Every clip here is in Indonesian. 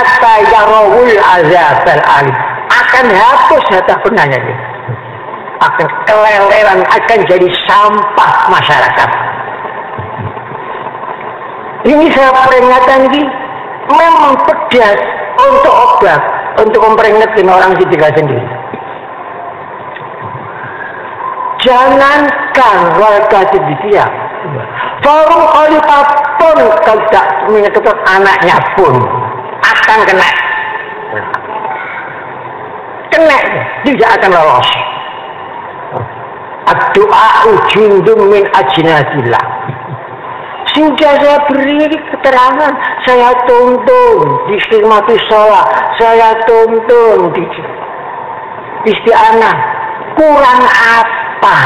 hatta yarawul azabal alim, akan hapus harta bendanya ini, akan keleleran, akan jadi sampah masyarakat. Ini saya peringatkan ini memang pedas untuk obat, untuk memperingatkan orang ketiga sendiri. Jangankan warga sedikit, forum khalifah pun tidak menyebut anaknya pun akan kena, tidak akan lolos. Doa ujundum min ajnatillah. Sudah saya beri keterangan, saya tuntun di khidmatus shalah, saya tuntun di isti'anah. Kurang apa?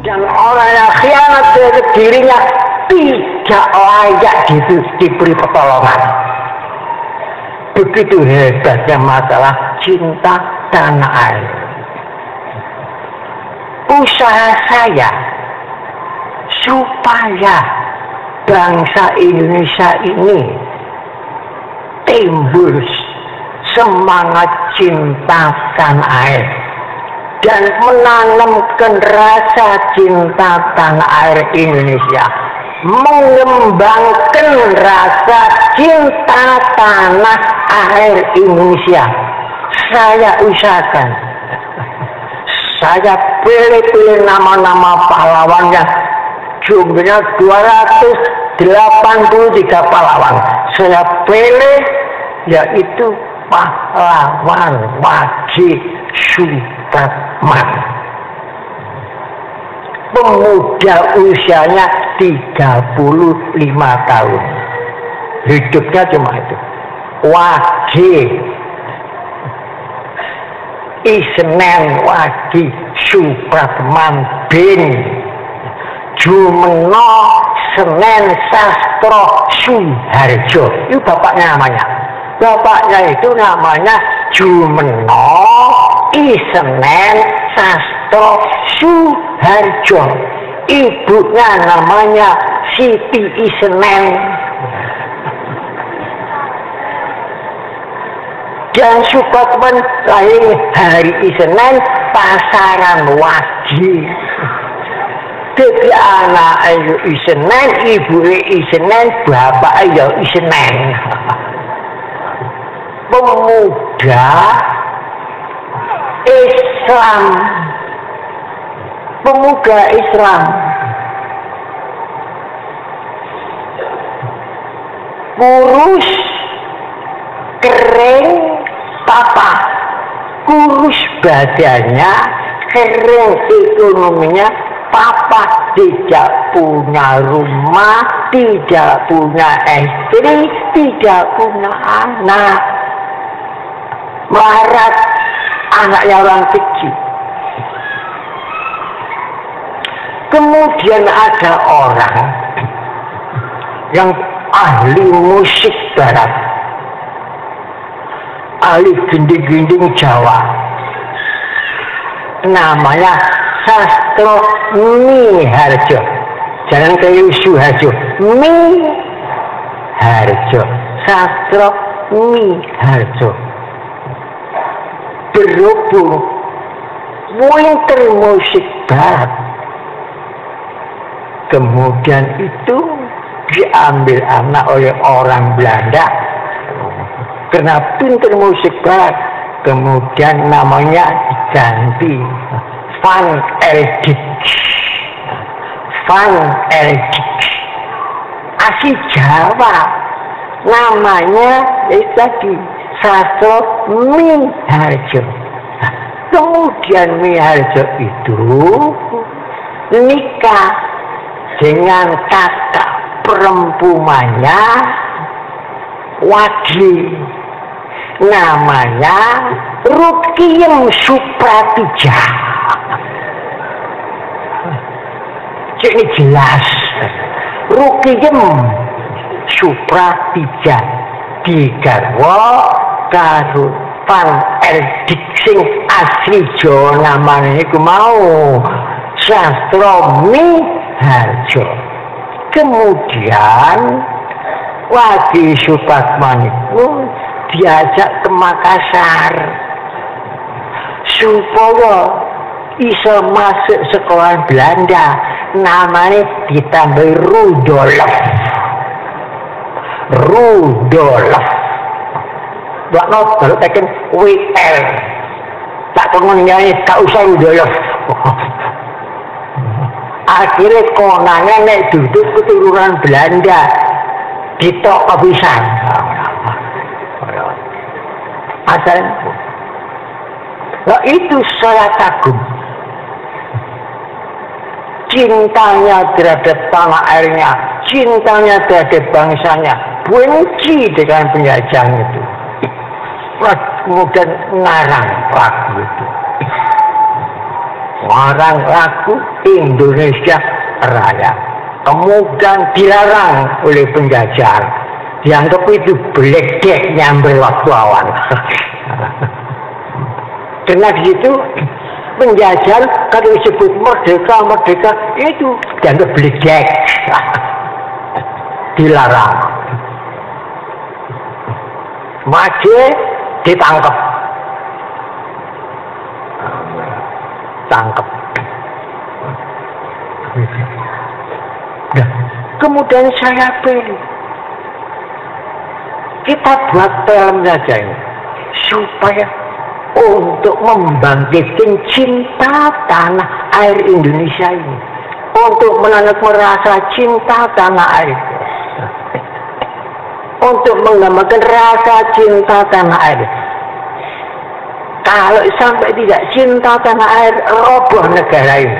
Dan orang yang khianat terhadap dirinya tidak layak diberi pertolongan. Begitu hebatnya masalah cinta tanah air. Usaha saya supaya bangsa Indonesia ini timbul semangat cinta tanah air dan menanamkan rasa cinta tanah air Indonesia, mengembangkan rasa cinta tanah air Indonesia. Saya usahakan, saya pilih nama-nama pahlawan yang jumlahnya 283 pahlawan. Saya pilih yaitu pahlawan Wajih Supratman, pemuda usianya 35 tahun, hidupnya cuma itu. Wajih Isnen Wajih Supratman bin Jumeno Senen Sastro Suharjo. Itu bapaknya namanya. Bapaknya itu namanya Jumeno Isnen Sastro Suharjo. Ibunya namanya Siti Isnen. Dan Supratman lahir hari Isnen Pasaran Wajih. Jadi anak ayu Isnen, ibu Isnen, bapak ayu Isnen. Pemuda Islam, pemuda Islam, kurus, kering, papa, kurus badannya, kering ekonominya, papa tidak punya rumah, tidak punya istri, tidak punya anak, melarat anaknya orang kecil. Kemudian ada orang yang ahli musik barat, ahli gending-gending Jawa, namanya Sastro Miharjo. Jangan kayak Suharjo, Miharjo, Sastro Miharjo. Berhubung winter musik barat, kemudian itu diambil anak oleh orang Belanda karena pinter musik barat, kemudian namanya diganti Van Eldik. Van Eldik asli Jawa, namanya tadi Sastro Miharjo. Kemudian Miharjo itu nikah dengan kakak perempuannya Wadi, namanya Rukiem Supratija. Ini jelas Rukiem Supratija digarwa karo Van Erdik sing asli Jawa namanya iku mau Sastro Miharjo. Kemudian Wadi Supratman itu diajak ke Makassar supaya bisa masuk sekolah Belanda, namanya ditambah Rudolf. Buat notol tekan WL tak pengennya tak usah Rudolf. Akhirnya konannya nek duduk keturunan Belanda ditok kebisan asal. Nah itu saya kagum cintanya terhadap tanah airnya, cintanya terhadap bangsanya, benci dengan penjajah itu. Kemudian ngarang lagu itu, ngarang lagu Indonesia Raya. Kemudian dilarang oleh penjajah, dianggap itu beledek nyamber waktu awan. Karena di situ penjajah kalau disebut merdeka itu dianggap beledek, dilarang. Maju ditangkap, Nah, kemudian saya pilih kita buat film saja ini supaya untuk membangkitkan cinta tanah air Indonesia ini, untuk menanamkan rasa cinta tanah air, untuk menggambarkan rasa cinta tanah air. Kalau sampai tidak cinta tanah air, roboh negara ini.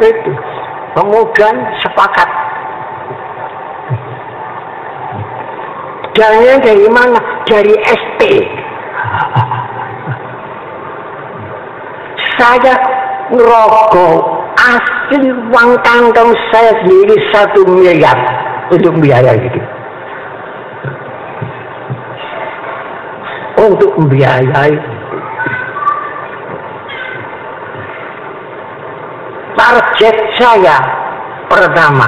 Itu kemudian sepakat. Jalannya dari mana? Dari SP. Saya ngerokok asli uang kantong saya sendiri 1 miliar untuk biaya gitu. Untuk membiayai target saya pertama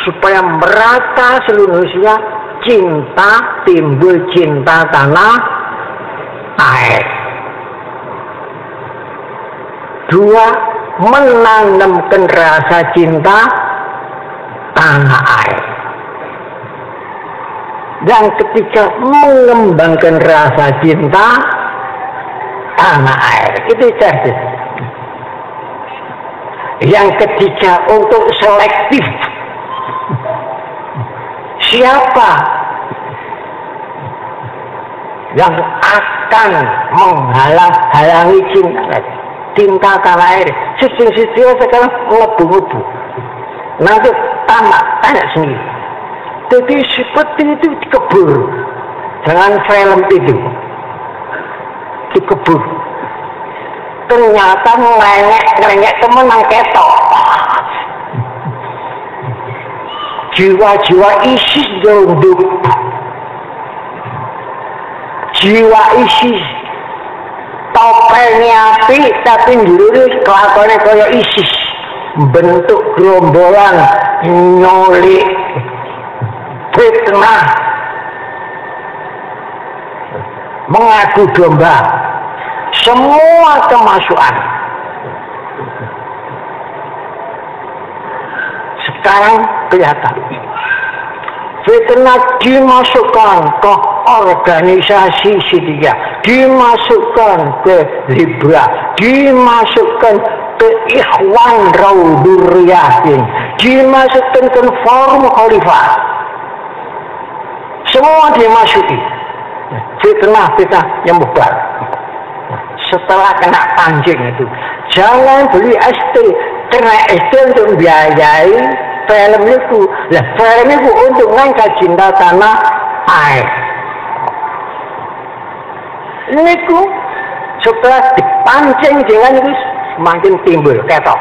supaya merata seluruh Indonesia cinta, timbul cinta tanah air. 2, menanamkan rasa cinta tanah air. Yang ketiga, mengembangkan rasa cinta tanah air. Itu cerdas. Yang ketiga, untuk selektif. Siapa yang akan menghalang-halangi cinta tanah air? Sisi-sisi sekarang ngebu-ngebu. Nanti tanya sendiri. Jadi seperti itu dikebur dengan film itu, dikebur. Ternyata ngelengek temenang ketok. Jiwa-jiwa ISIS duduk, jiwa ISIS topengnya api tapi dulu kelakuannya kayak ISIS, bentuk gerombolan nyulik, fitnah, mengadu domba, semua kemasukan. Sekarang kelihatan fitnah dimasukkan ke organisasi Syria, dimasukkan ke Libra, dimasukkan ke Ikhwan Raudurriyahin, dimasukkan ke Forum Khalifah. semua dimasuki. Fitnah yang bebar. Setelah kena pancing itu, jangan beli ST, karena ST untuk membiayai film itu. Lah film itu untuk ngangkat cinta tanah air. Niku setelah dipancing dengan itu semakin timbul ketok.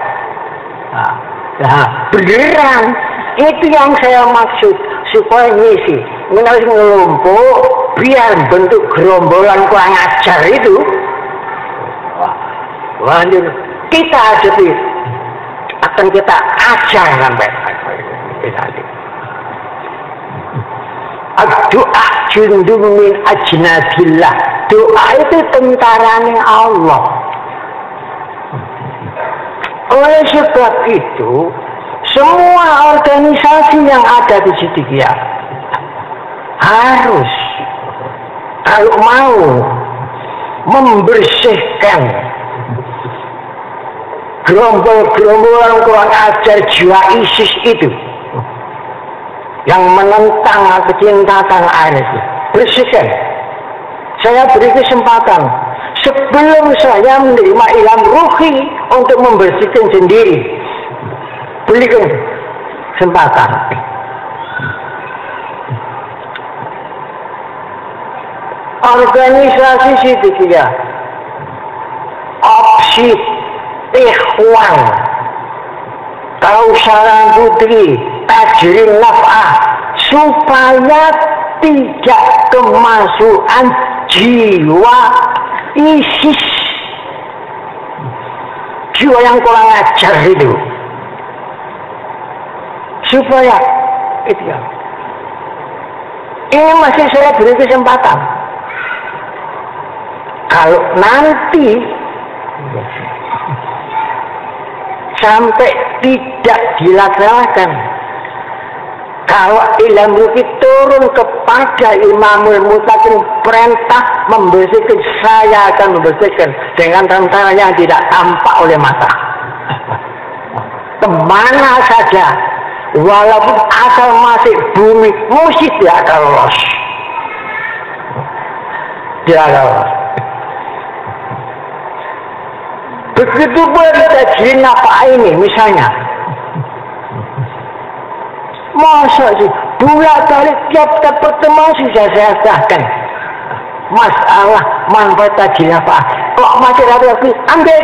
Nah, beneran itu yang saya maksud, supaya ngisi menarik ngelompok biar bentuk gerombolan kurang ajar itu. Lanjut kita jadi akan kita ajar sampai nanti. Doa jundum min ajnabillah. Doa itu tentaranya Allah. Oleh sebab itu, semua organisasi yang ada di Siddiqiyah harus, kalau mau membersihkan gerombol-gerombolan kurang ajar jiwa ISIS itu yang menentang kecintaan tanah air itu, bersihkan. Saya beri kesempatan sebelum saya menerima ilham ruhi untuk membersihkan sendiri. Berikan kesempatan. Organisasi Siddiqiyah, opsi Ikhwan, Kausaran Putri, Tajrin Naf'ah, supaya tidak kemasukan jiwa ISIS, jiwa yang kurang ajar itu, supaya itu ya. Ini masih saya beri kesempatan. Kalau nanti sampai tidak dilaksanakan, kalau ilham ruhi turun kepada Imamul Mutakin, perintah membersihkan, saya akan membersihkan dengan tentara yang tidak tampak oleh mata. Kemana saja, walaupun asal masih bumi, mesti tidak akan lolos. Tidak akan lolos. Begitu Tajrin Naf'ah ini misalnya, masa sih bolak-balik tiap pertemuan sudah saya sahkan masalah manfaat Tajrin Naf'ah. Kok masih ragu-ragu? Ambil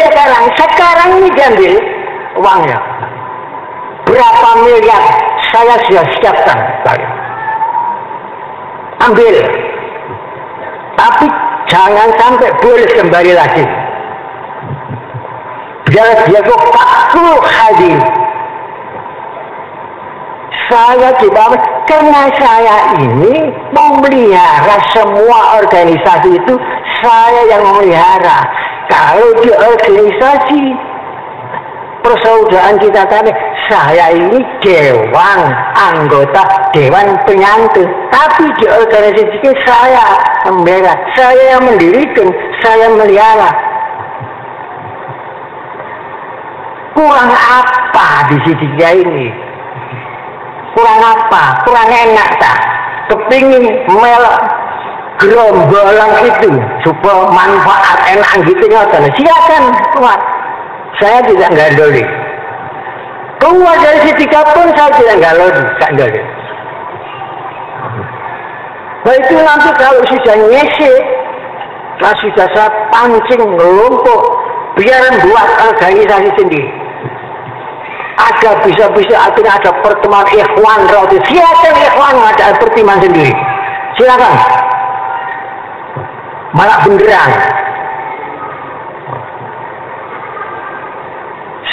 sekarang ini diambil uangnya. Berapa miliar saya sudah siapkan. Ambil, tapi jangan sampai boleh kembali lagi. Biar dia kok fakul hadir. Saya juga karena saya ini memelihara semua organisasi itu, saya yang memelihara. Kalau di organisasi persaudaraan kita tadi, saya ini dewan anggota dewan penyantun, tapi di organisasi kita saya membela, saya yang mendirikan, saya melihara. Kurang apa di Siddiqiyah ini? Kurang apa? Kurang enak tak? Kepingin melok gerombolan itu supaya manfaat enak gitu kan? Silakan keluar. Saya tidak gandoli. Keluar dari Siddiqiyah pun saya tidak gandoli. Nah itu nanti kalau sudah nyesek, kalau sudah saya pancing ngelumpuk, biar buat organisasi sendiri. Ada bisa-bisa akhirnya ada pertemuan Ikhwan Rauti. Silakan Ikhwan ada pertemuan sendiri. Silakan. Malah beneran.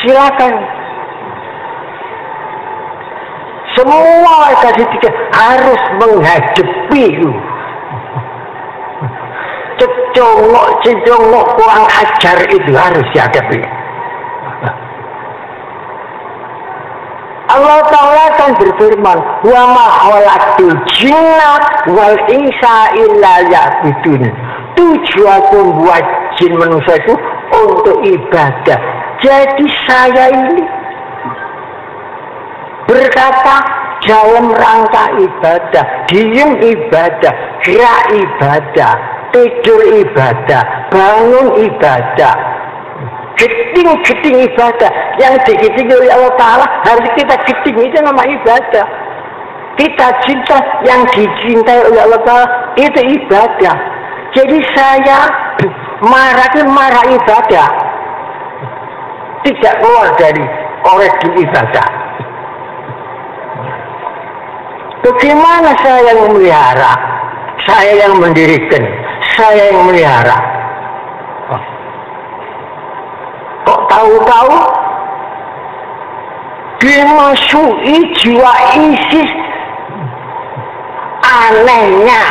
Silakan. Semua organisasi tiga harus menghadapi cecongok kurang ajar itu harus dihadapi. Allah Ta'ala kan berfirman, wa ma khalaqtul jinna wal insa illa liya'budun. Tujuan membuat jin manusia itu untuk ibadah. Jadi saya ini berkata dalam rangka ibadah, diem ibadah, gerak ibadah, tidur ibadah, bangun ibadah, geding ibadah. Yang digeding oleh Allah Ta'ala harus kita geding, itu nama ibadah. Kita cinta yang dicintai oleh Allah Ta'ala, itu ibadah. Jadi saya marah ibadah, tidak keluar dari koridor ibadah. Bagaimana saya yang memelihara, saya yang mendirikan, saya yang memelihara? Kok tahu-tahu dimasuki jiwa ISIS? Anehnya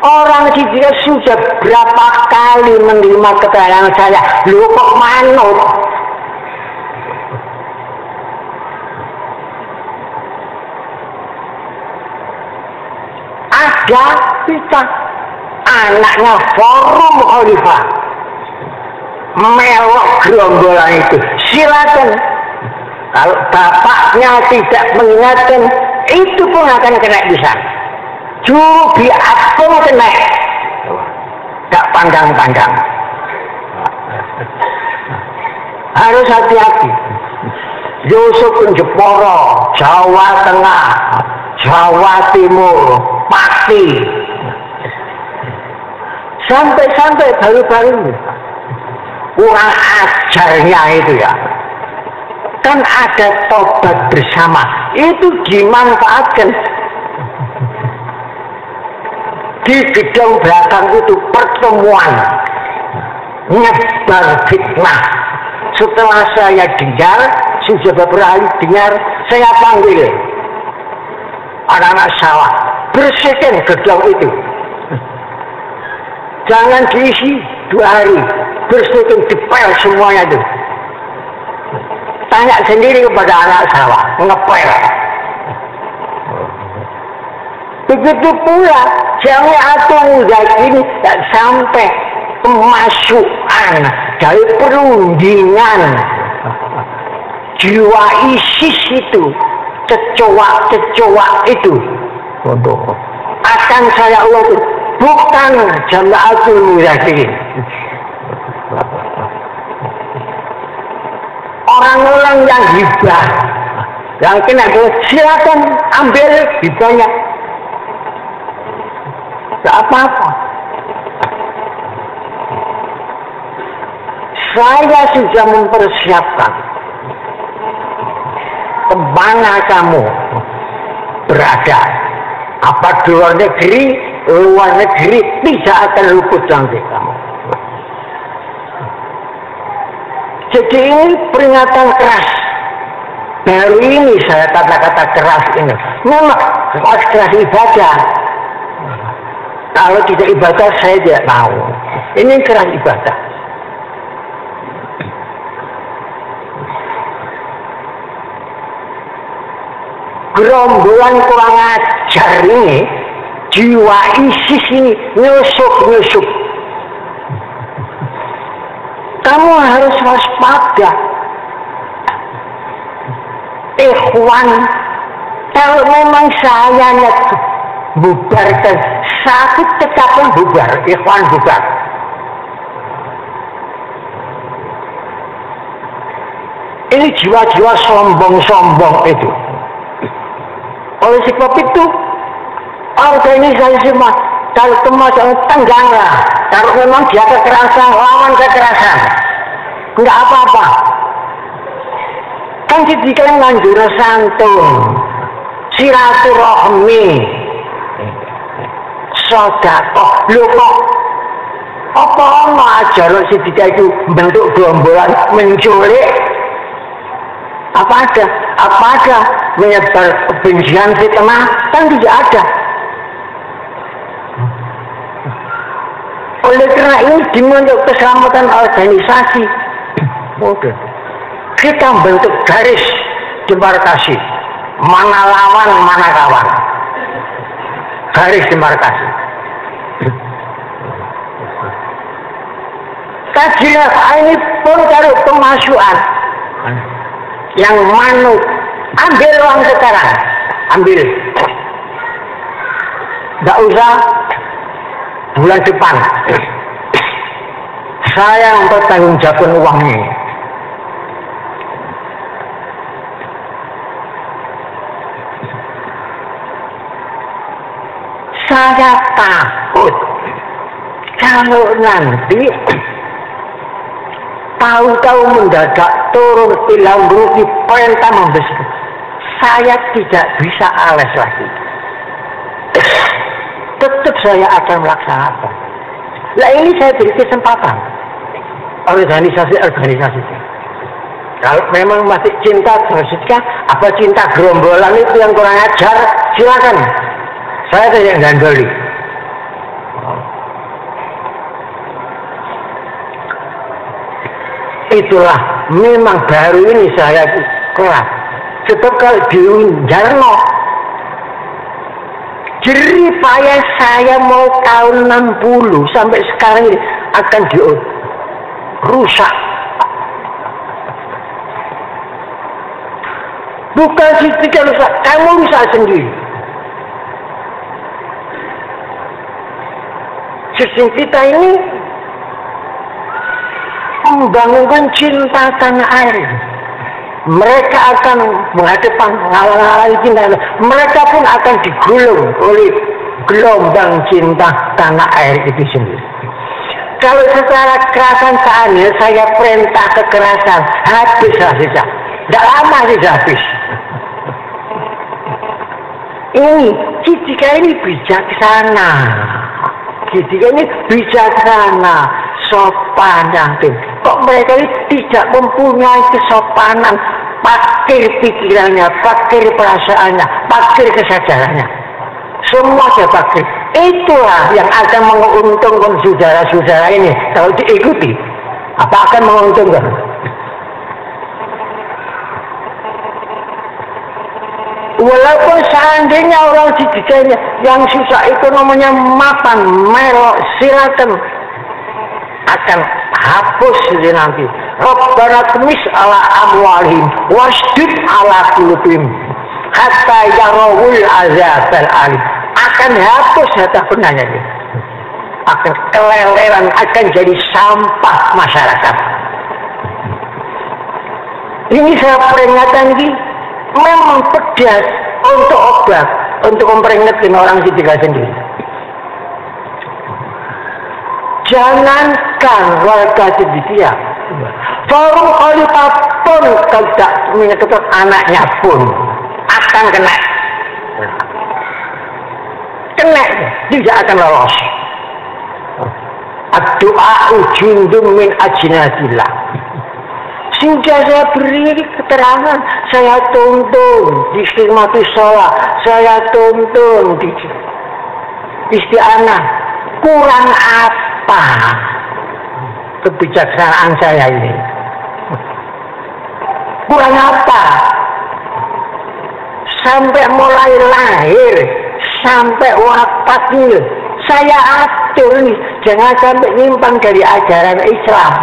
orang dia sudah berapa kali menerima keterangan saya, lu kok manut? Ada kita anaknya Forum Khalifah melok gerombolan itu, silakan. Kalau bapaknya tidak mengingatkan, itu pun akan kena bisa. Juru biak pun kena, tak pandang-pandang. Harus hati-hati. Yusuf Jeporo, Jawa Tengah, Jawa Timur, Pati, sampai baru-baru ini kurang ajarnya itu ya. Kan ada tobat bersama, itu dimanfaatkan. Di gedung belakang itu pertemuan nyebar fitnah. Setelah saya dengar, sudah beberapa kali dengar, saya panggil anak-anak sawah, bersihkan gedung itu. Jangan diisi 2 hari, bersihkan, dipel semuanya itu. Tanya sendiri kepada anak sawah, ngepel. Begitu pula jamiatul mudzakirin sampai kemasukan dari perundingan jiwa ISIS itu, kecoa itu akan saya ulang, bukan jamiatul mudzakirin. Orang-orang yang hibah, yang kena silakan ambil hibahnya, tak apa-apa. Saya sudah mempersiapkan kemana kamu berada, apa di luar negeri tidak akan luput nanti kamu. Jadi ini peringatan keras. Baru ini saya kata-kata keras ini. Memang keras ibadah. Kalau tidak ibadah saya tidak tahu. Ini keras ibadah. Gerombolan kurang ajar ini, jiwa ISIS ini nyusup. Kamu harus waspada. Ikhwan, kalau memang saya bubarkan, sakit tetap bubar, ikhwan bubar. Ini jiwa-jiwa sombong-sombong itu. Oleh sebab itu, organisasi kalau kemajuan tengganglah. Kalau memang dia kekerasan, lawan kekerasan, enggak apa-apa. Kan didikan nganjur santun, silaturahmi, sedekah. Lho kok apa ajar sedikit itu bentuk gerombolan menculik? Apa ada menyebar kebencian fitnah? Kan tidak ada. Oleh karena ini dibentuk keselamatan organisasi. Oke. Kita bentuk garis demarkasi. Mana lawan, mana kawan. Garis demarkasi. Kajian ini pun taruh pemasukan. Yang manut, ambil uang sekarang. ambil. Nggak usah bulan depan. Saya yang bertanggung jawab uang ini. Saya takut kalau nanti tahu-tahu mendadak turun hilang rugi perintah membesar, saya tidak bisa alas lagi. Tetap saya akan melaksanakan. Lah ini saya beri kesempatan organisasi. Kalau memang masih cinta teruskan, apa cinta gerombolan itu yang kurang ajar, silakan. Saya tidak gandoli. Itulah memang baru ini saya keras. Sebab kalau diunjarno jerih payah saya mau tahun 60 sampai sekarang ini akan dirusak. Bukan Sidika rusak, kamu rusak sendiri. Sistem kita ini membangunkan cinta tanah air. Mereka akan menghadapkan ngalang-ngalang cinta. Mereka pun akan digulung oleh gelombang cinta tanah air itu sendiri. Kalau secara kekerasan saatnya saya perintah kekerasan, habislah sisa. Tidak lama sisa habis. Ini Sidika ini bijaksana. Sidika ini bijaksana, sopan yakin. Kok mereka ini tidak mempunyai kesopanan, pakir pikirannya, pakir perasaannya, pakir kesadarannya. Semua dia pakir. Itulah yang akan menguntungkan saudara-saudara ini kalau diikuti. Apa akan menguntungkan? Walaupun seandainya orang Sidikanya yang susah ekonominya mapan, melok, silakan akan hapus nanti. Rabbana tumis ala amwalihim wasdud ala qulubihim hatta yarawul azabal alim. Akan hapus harta bendanya ini. Akan keleleran, akan jadi sampah masyarakat. Ini saya peringatan ini memang pedas untuk obat, untuk memperingatkan orang Sidika sendiri. Jangankan warga Sidika, forum khalifah pun tidak menyebut anaknya pun akan kena, tidak akan lolos. Doa ujundum min ajnatillah. Sehingga saya beri keterangan, saya tuntun di Istiqamatus Shalah, saya tuntun di Isti'anah. Kurang apa kebijaksanaan saya ini? Kurang apa? Sampai mulai lahir, sampai wafat ini, saya atur nih, jangan sampai nyimpang dari ajaran Islam.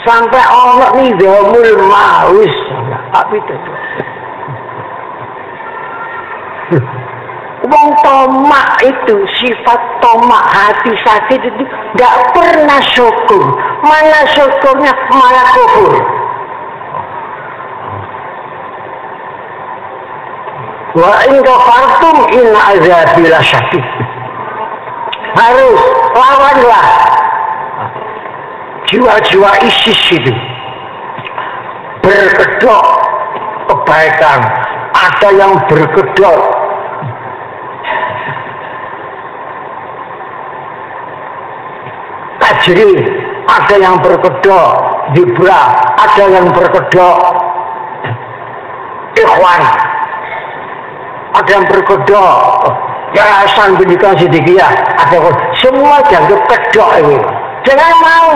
Sampai Allah nizamul maus, apa itu? Wong tomak itu, sifat tomak hati sakit itu nggak pernah syukur. Mana syukurnya malah kufur. Wa in kafartum inna azabi lasyadid. Harus lawanlah jiwa-jiwa ISIS itu, berkedok kebaikan, ada yang berkedok tajri, ada yang berkedok Hibra, ada yang berkedok Ikhwan, ada yang berkedok Yayasan Pendidikan Sidikiyah, ada semua dianggap kedok ini. Jangan mau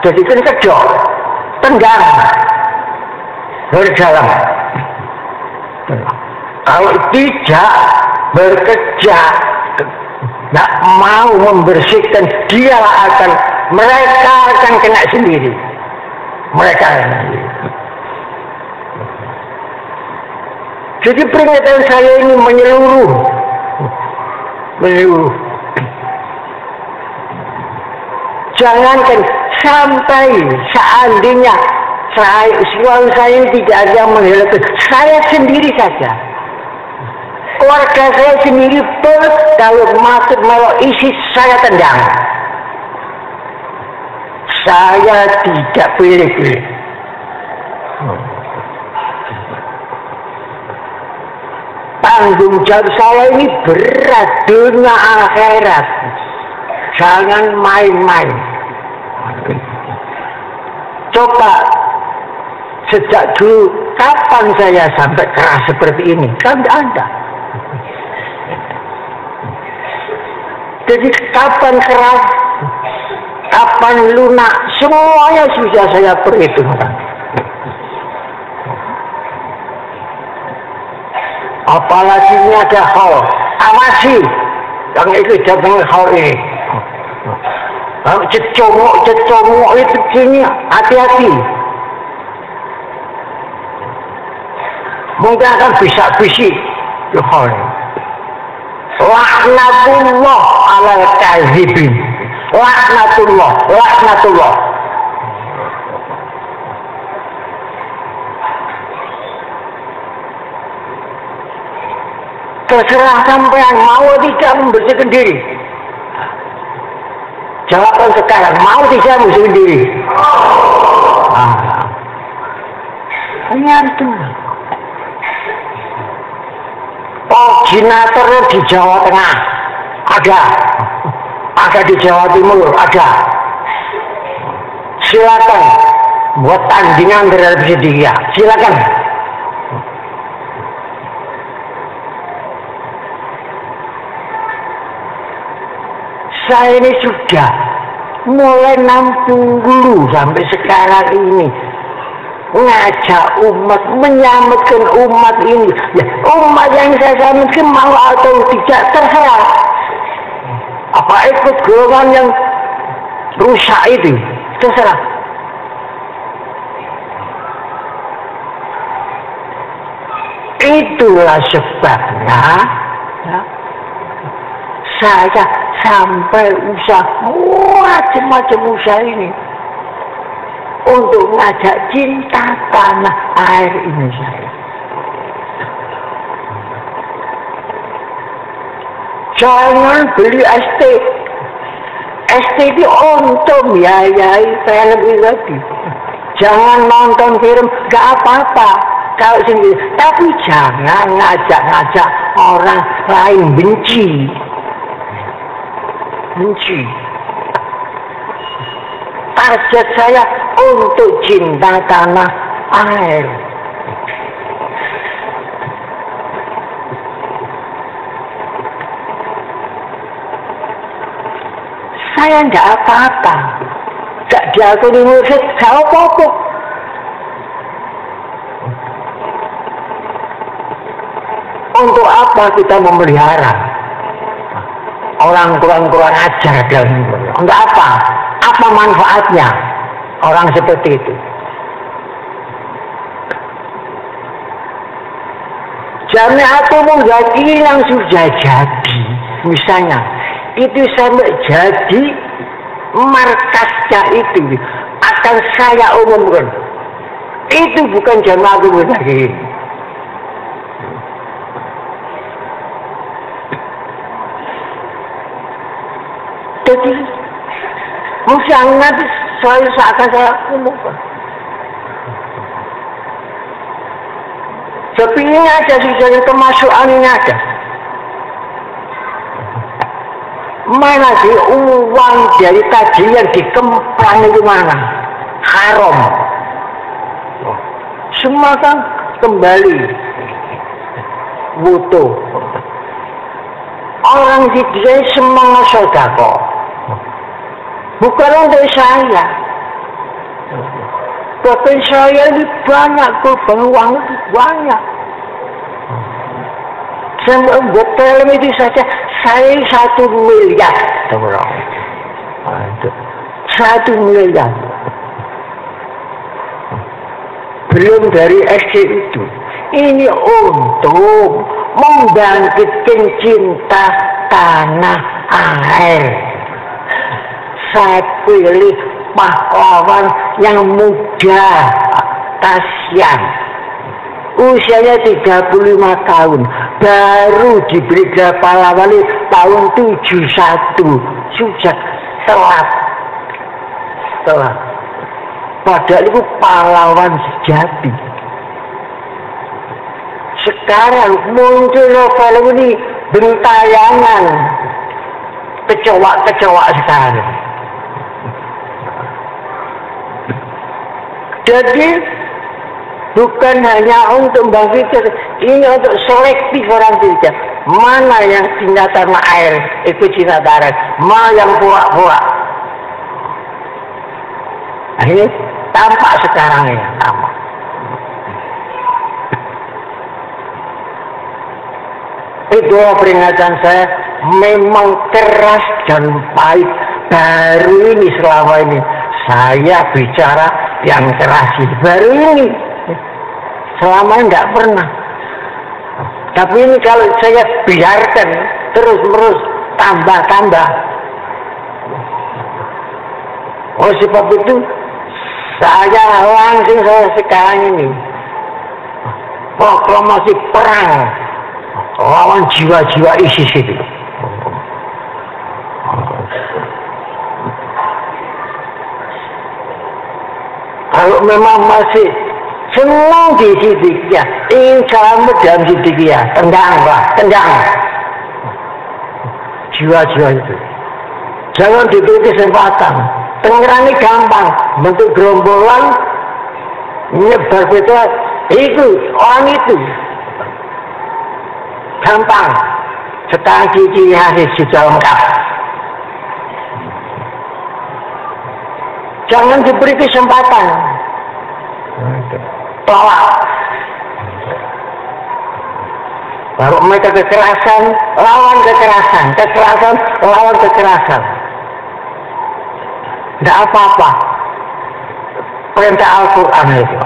jadikan kedok, tenggang dari dalam. Kalau tidak bekerja, tidak mau membersihkan, mereka akan kena sendiri. Mereka Jadi peringatan saya ini menyeluruh. Jangankan sampai seandainya suami saya tidak ada yang menghilangkan, saya sendiri saja, keluarga saya sendiri pun kalau masuk melok isi saya tendang. Saya tidak pilih-pilih. Tanggung jawab saya ini berat, dunia akhirat. Jangan main-main. Coba sejak dulu kapan saya sampai keras seperti ini? Kan tidak ada. Jadi kapan keras, kapan lunak, semuanya sudah saya perhitungkan. Apalagi ini ada hal, awasi yang itu datang hal ini. Cecomok itu sini, hati-hati. Mungkin akan bisa-bisi hal ini. Laknatullah alal kazibin. Laknatullah. Terserah sampean mau tidak membersihkan diri. Jawaban sekarang, mau tidak membersihkan diri. Ini harus tenang. Koordinator di Jawa Tengah ada di Jawa Timur ada. Silakan buat tandingan terhadap dia. Silakan. Saya ini sudah mulai 60 sampai sekarang ini ngajak umat, menyelamatkan umat ini. Ya, umat yang saya selamatkan mau atau tidak terserah. Apa ikut golongan yang rusak itu, terserah. Itulah sebabnya ya, saya sampai usaha macam-macam usaha ini untuk mengajak cinta tanah air Indonesia. Jangan beli ST itu untuk biayai film itu. Jangan nonton film, gak apa-apa kalau sendiri. Tapi jangan ngajak-ngajak orang lain benci. Target saya untuk cinta tanah air. Saya tidak apa-apa, tidak diakui musik, tidak apa-apa. Untuk apa kita memelihara orang kurang ajar dan untuk apa? Apa manfaatnya orang seperti itu? Jamiatul Mudzakirin yang sudah jadi, misalnya itu sampai jadi markasnya itu akan saya umumkan. Itu bukan Jamiatul Mudzakirin. Jadi mungkin nanti selalu akan saya umumkan. Tapi ini ada sudah kemasukan ini ada. Mana sih uang dari tadi yang dikemplang itu mana? Haram. Semua kan kembali butuh. Orang di dia semangat sodako. Bukan untuk saya. Tapi saya ini banyak korban uang itu banyak. Saya membuat film itu saja saya 1 miliar. 1 miliar. Belum dari SD itu. ini untuk membangkitkan cinta tanah air. Saya pilih pahlawan yang muda, kasihan. Usianya 35 tahun, baru diberi gelar pahlawan tahun 71, sudah telat. Padahal itu pahlawan sejati. Sekarang muncul novel ini bentayangan, kecoa sekarang. Jadi bukan hanya untuk membangkitkan, ini untuk selektif orang bijak. Mana yang cinta tanah air, ikut cinta darat. Mana yang pura-pura. Ini tampak sekarang ya, tampak. Itu peringatan saya memang keras dan pahit. Baru ini selama ini saya bicara yang keras itu. Baru ini. Selama ini tidak pernah. Tapi ini kalau saya biarkan terus-menerus tambah. Oh sebab itu saya langsung sekarang ini proklamasi perang lawan jiwa-jiwa ISIS itu. Kalau memang masih senang di sidiknya, ingin selamat dalam sidiknya, tendang jiwa-jiwa itu. Jangan diberi kesempatan. Tengerani gampang, bentuk gerombolan nyebar betul itu orang itu gampang. Sekarang ciri hasil sudah lengkap. Jangan diberi kesempatan. Tolak. Baru mereka kekerasan, lawan kekerasan, lawan kekerasan. Tidak apa-apa. Perintah Al-Quran itu.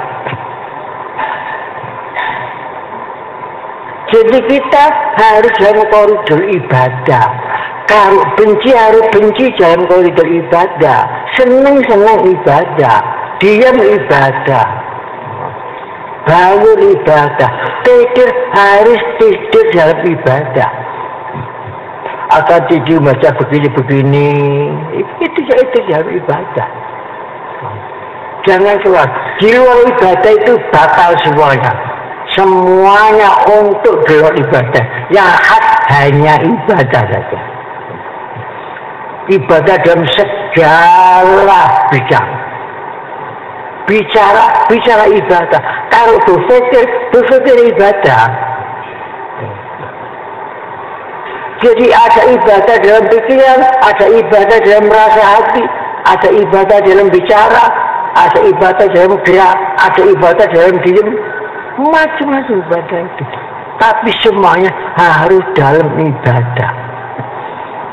Jadi kita harus dalam koridor ibadah. Kalau benci harus benci dalam koridor ibadah. Senang ibadah. Diam ibadah. Bangun ibadah. Tidur harus tidur dalam ibadah. Akan tidur baca begini-begini. Itu dalam ibadah. Jangan keluar. Di luar ibadah itu batal semuanya. Semuanya untuk di luar ibadah. Yang hak hanya ibadah saja. Ibadah dalam segala bidang. Bicara ibadah. Kalau berpikir ibadah. Jadi ada ibadah dalam pikiran, ada ibadah dalam rasa hati, ada ibadah dalam bicara, ada ibadah dalam gerak, ada ibadah dalam diam. Macam-macam ibadah itu. Tapi semuanya harus dalam ibadah.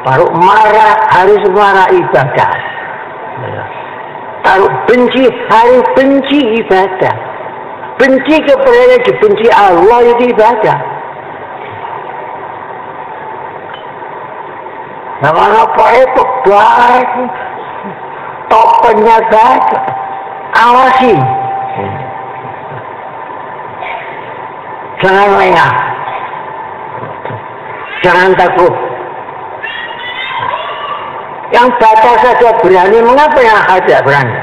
Kalau marah harus marah ibadah. Kalau benci harus benci ibadah. Benci kepada yang dibenci Allah itu ibadah. Apa itu baik. Topennya baik. Awasi. Jangan lengah. Jangan takut. Yang baca saja berani, mengapa yang tidak berani?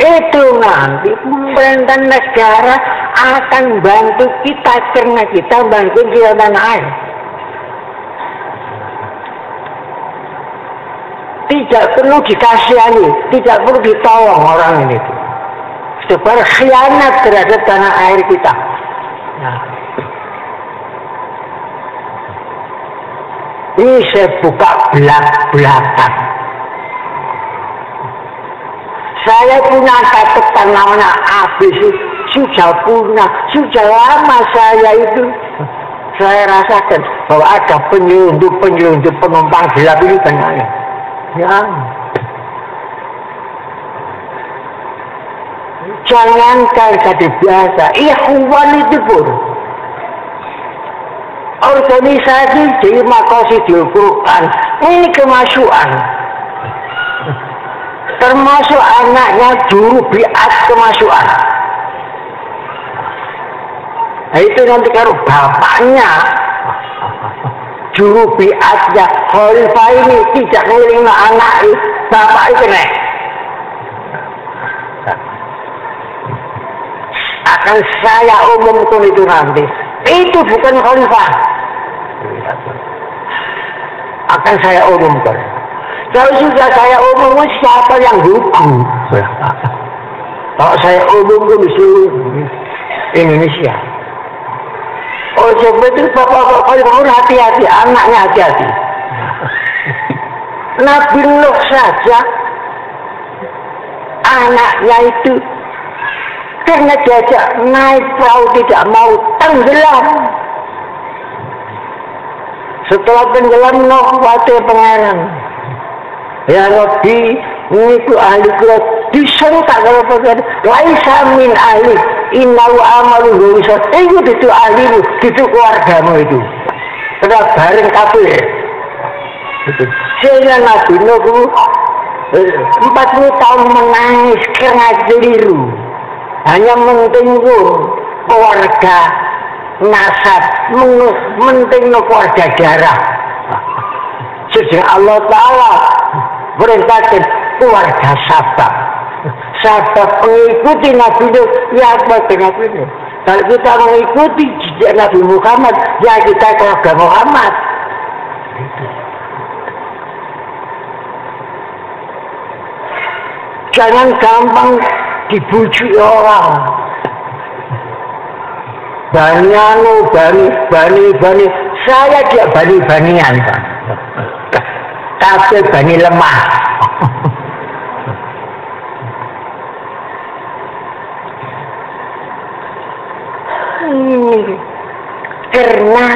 Itu nanti pemerintah negara akan bantu kita karena kita bantu dia tanah air. Tidak perlu dikasihani, tidak perlu ditolong orang ini. Sebab khianat terhadap tanah air kita. Nah. Ini saya buka belak-belakan. Saya punya catatan namanya habis sudah punya, sudah lama saya itu. Saya rasakan bahwa ada penyelundup penumpang gelap ini banyak. Ya. jangankan kata biasa, ikhwan itu pun organisasi di Maqasidul Quran ini kemasukan, termasuk anaknya juru biat kemasukan. Nah, itu nanti kalau bapaknya juru biatnya khalifah ini tidak ngiling anak bapak itu nih akan saya umumkan itu nanti. Itu bukan khalifah, akan saya umumkan. Kalau sudah saya umumkan, siapa yang hukum? Kalau saya umumkan di seluruh Indonesia. Oh sebetulnya bapak khalifah hati-hati, anaknya hati-hati. Nabi Nuh saja anaknya itu karena diajak naik perahu tidak mau, tenggelam. Setelah tenggelam Nuh khawatir pangeran, ya Rabbi ini ku ahli kula disentak kalau pangeran laisa min ahli innahu amalu bisa itu ahlimu, itu keluargamu itu sudah bareng kabeh. Sehingga Nabi Nuh 40 tahun menangis karena keliru, hanya mentingku keluarga nasab, menting keluarga darah. Sejak Allah Ta'ala perintahkan keluarga sahabat, sahabat mengikuti Nabi Nuh, ya apa Nabi Nuh? Kalau kita mengikuti jejak Nabi Muhammad, ya kita keluarga Muhammad. Jangan gampang dibujuk orang. Bani. Saya tidak bani-banian, Pak. Tapi bani lemah. Karena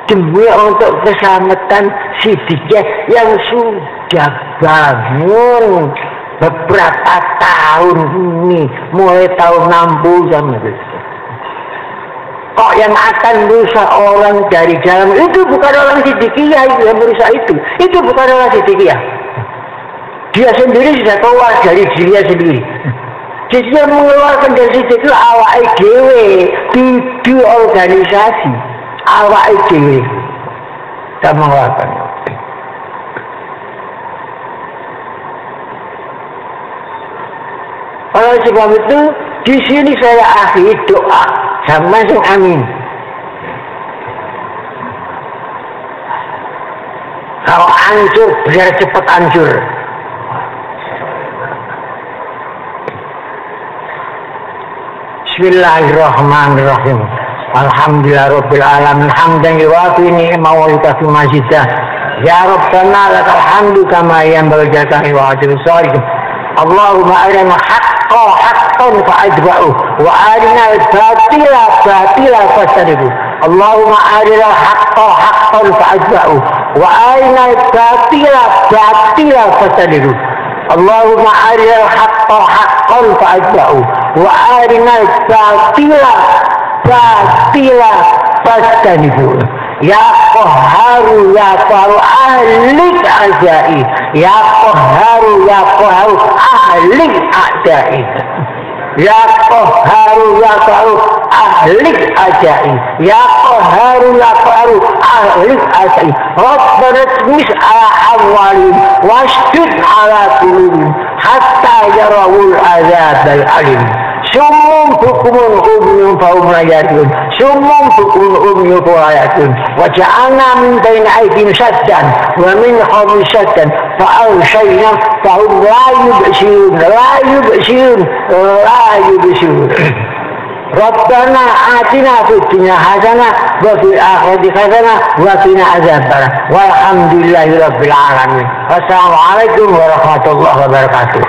demi untuk keselamatan Siddiqah yang sudah bangun beberapa tahun ini, mulai tahun 60 sampai kok yang akan merusak orang dari dalam itu bukan orang Siddiqiyah yang merusak itu bukan orang Siddiqiyah. Dia sendiri sudah keluar dari dirinya sendiri. Jadi yang mengeluarkan dari Siddiqiyah awake dhewe, di organisasi awake dhewe tak mengeluarkan. Oleh sebab itu, di sini saya akhiri doa sama sing amin. Kalau hancur, biar cepat hancur. Bismillahirrahmanirrahim. Alhamdulillahirabbil alamin hamdan yuwafi ni'mahu wa yukafi mazidah. Ya Rabbana lakal hamdu kama yanbaghi li wajhika al-karim. Allahumma arina haqqan fa'atba'uhu wa arina al-batila fastanibuhu. Allahumma arina haqqan fa'atba'uhu wa arina al-batila fastanibuhu. Allahumma arina haqqan fa'atba'uhu wa arina al-batila fastanibuhu. Ya Qahharu ya Qahharu ahlik a'da'i. Ya Qahharu ya Qahharu ahlik a'da'i. Ya Qahharu ya Qahharu ahlik a'da'i. Ya Qahharu ya Qahharu ahlik a'da'i. Rabbana tmis ala amwalihim wasjud ala qulubihim hatta yarawul azabal alim. Sumum bukumun umyun fahum layatun. Sumum bukumun umyun fahum layatun. Waja'ana min baina aydihim saddan wa min khalfihim saddan fa'awshayna fahum la yubsirun. Rabbana atina fid dunya hasanah wa fil akhirati hasanah wa qina adzabannar. Walhamdulillahirabbil alamin. Wassalamualaikum warahmatullahi wabarakatuh.